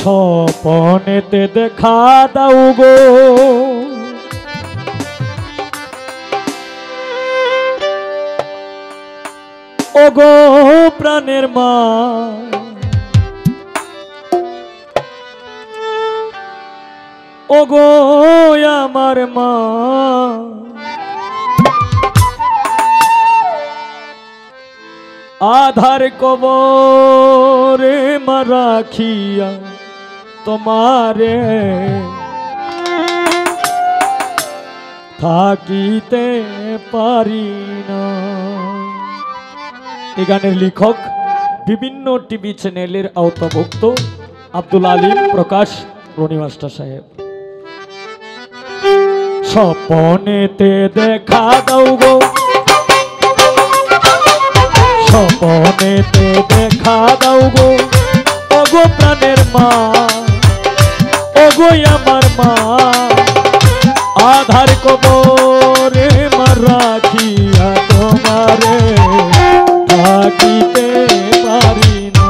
স্বপনেতে দেখা দাও গো ওগো প্রাণের মা ওগো আমার মা আধার কবরে মা রাখিয়া তোমারে থাকিতে পারি না। এই গানের লেখক বিভিন্ন টিভি চ্যানেলের আওতাভুক্ত আব্দুল আলিম প্রকাশ রনি মাস্টার সাহেব। স্বপনেতে দেখা দাও গো স্বপনেতে দেখা দাও গো ওগো প্রাণের মা ওগো আমার মা আধার কবরে মা রাখিয়া তোমারে থাকিতে পারি না।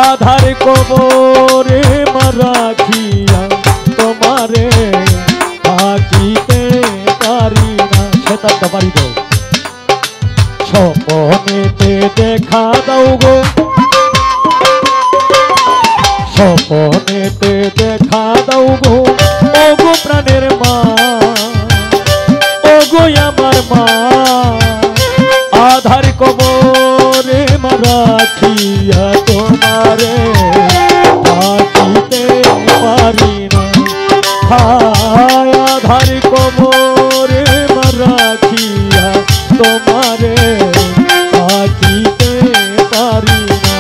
আধার কবরে মা রাখিয়া তোমারে থাকিতে পারি না। সেটা পারি গো স্বপনেতে দেখা দাও গো স্বপনেতে দেখা দাও গো ওগো প্রাণের মা ওগো আমার মা আধার কবরে মা রাখিয়া তোমারে থাকিতে পারি না। হায় আধার কবরে মা রাখিয়া তোমারে থাকিতে পারি না।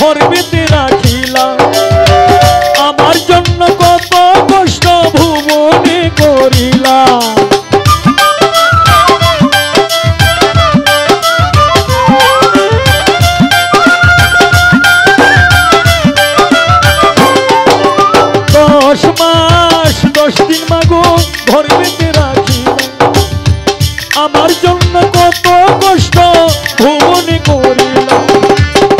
গর্বেতে রাখিলা আমার জন্য কত কষ্ট ভুবনে করিলা। 10 মাস 10 দিন মাগো গর্বেতে রাখিলা আমার জন্য কত কষ্ট ভুবনে করিলা।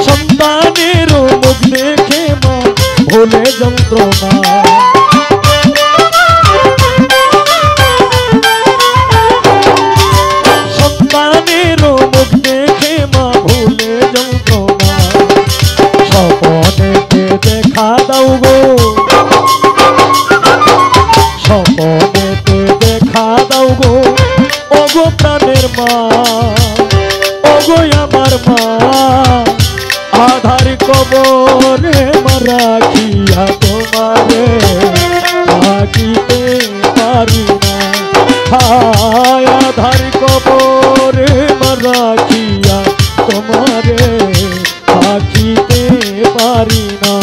সন্তানের মুখ দেখে মা ভুলে যন্ত্রণা সন্তানের মুখ দেখে মা ভুলে যন্ত্রণা। স্বপনেতে দেখা দাও গো স্বপনেতে দেখা দাও গো ওগো প্রাণের মা ওগো আমার মা আধার কবরে মা রাখিয়া তোমারে থাকিতে পারি না। হায় আধার কবরে মা রাখিয়া তোমারে থাকিতে পারি না।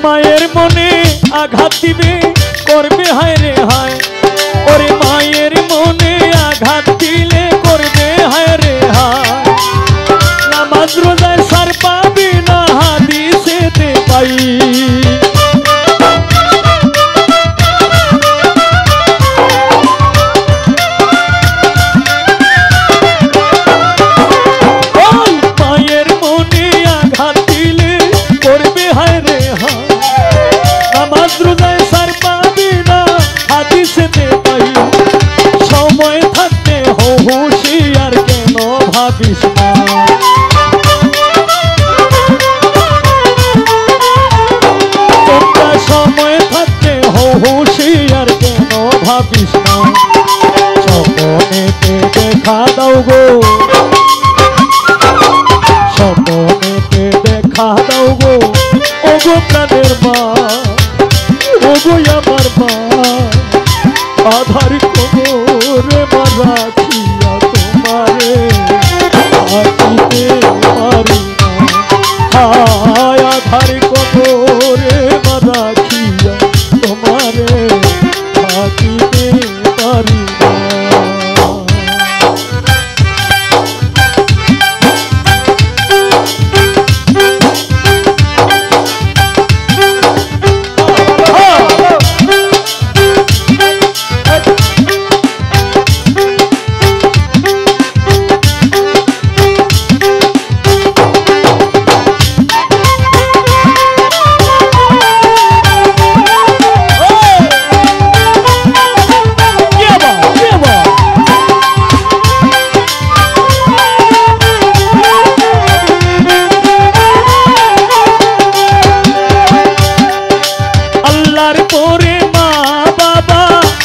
মায়ের মনে আঘাত দিবে করবে হায় রে হায়, ওরে মায়ের মনে আঘাত দিলে করবে হায় রে হায়। নামাজ রোজায় সার পাবি না হাদিসেতে পাই, মায়ের মনে আঘাত দিলে করবে হায় রে হায়। নামাজ রোজায় সার পাবি না হাদিসেতে পাই, সময় থাকতে হুঁশিয়ার কেন ভাবিস না। তোমরা সময় থাকতে হুঁশিয়ার কেন ভাবিস না। স্বপ্নেতে দেখা দাও গো, স্বপ্নেতে দেখা দাও গো, ওগো প্রাণের মা, ওগো আমার মা। আধার কবরে মা রাখিয়া তোমারে থাকিতে পারি না, হায় আধার কবরে মা রাখিয়া তোমারে থাকিতে পারি না।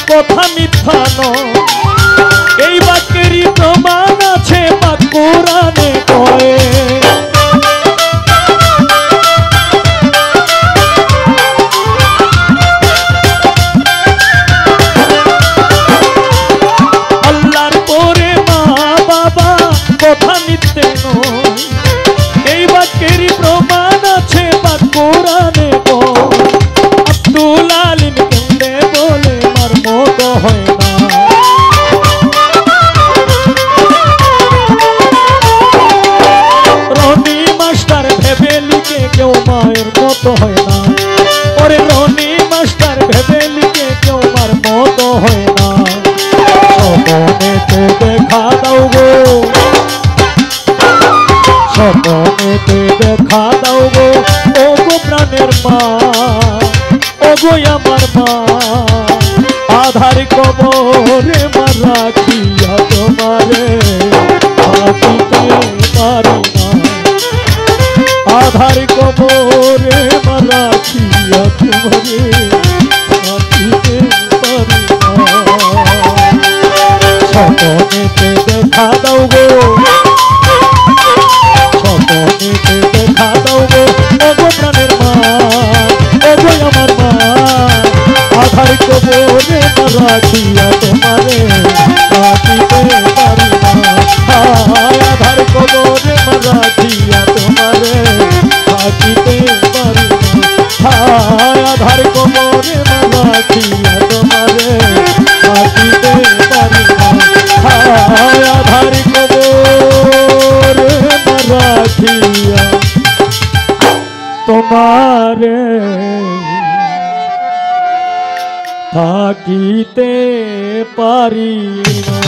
কথা মিথ্যা নয়, এই বাক্যেরই প্রমাণ আছে পাক কোরআনে কয়ে। আল্লাহর পরে মা বাবা কথা মিথ্যে নয়, এই বাক্যেরই প্রমাণ আছে পাক কোরআনে কয়ে। আব্দুল আলিম কেন্দে বলে মার মতো হয় না, রনি মাস্টার ভেবে লিখে কেউ মায়ের মতো হয় না, ওরে রনি মাস্টার ভেবে লিখে কেউ মার মতো হয় না। স্বপ্নেতে দেখা দাও গো, স্বপ্নেতে দেখা দাও গো, ওগো প্রাণের মা, ওগো আমার মা। আধার কবরে মা রাখিয়া তোমারে থাকিতে পারি না, আধার কবরে মা রাখিয়া তোমারে থাকিতে পারি না। স্বপ্নেতে দেখা দাও গো, স্বপ্নেতে দেখা দাও গো, ওগো প্রাণের মা, ওগো আমার মা। আধার কবরে মা রাখিয়া তোমারে থাকিতে পারি না, হায় আধার কবরে মা রাখিয়া তোমারে থাকিতে পারি না, হায় আধার কবরে মা রাখিয়া তোমারে থাকিতে পারি না, হায় আধার কবরে মা রাখিয়া তোমারে থাকিতে পারি না।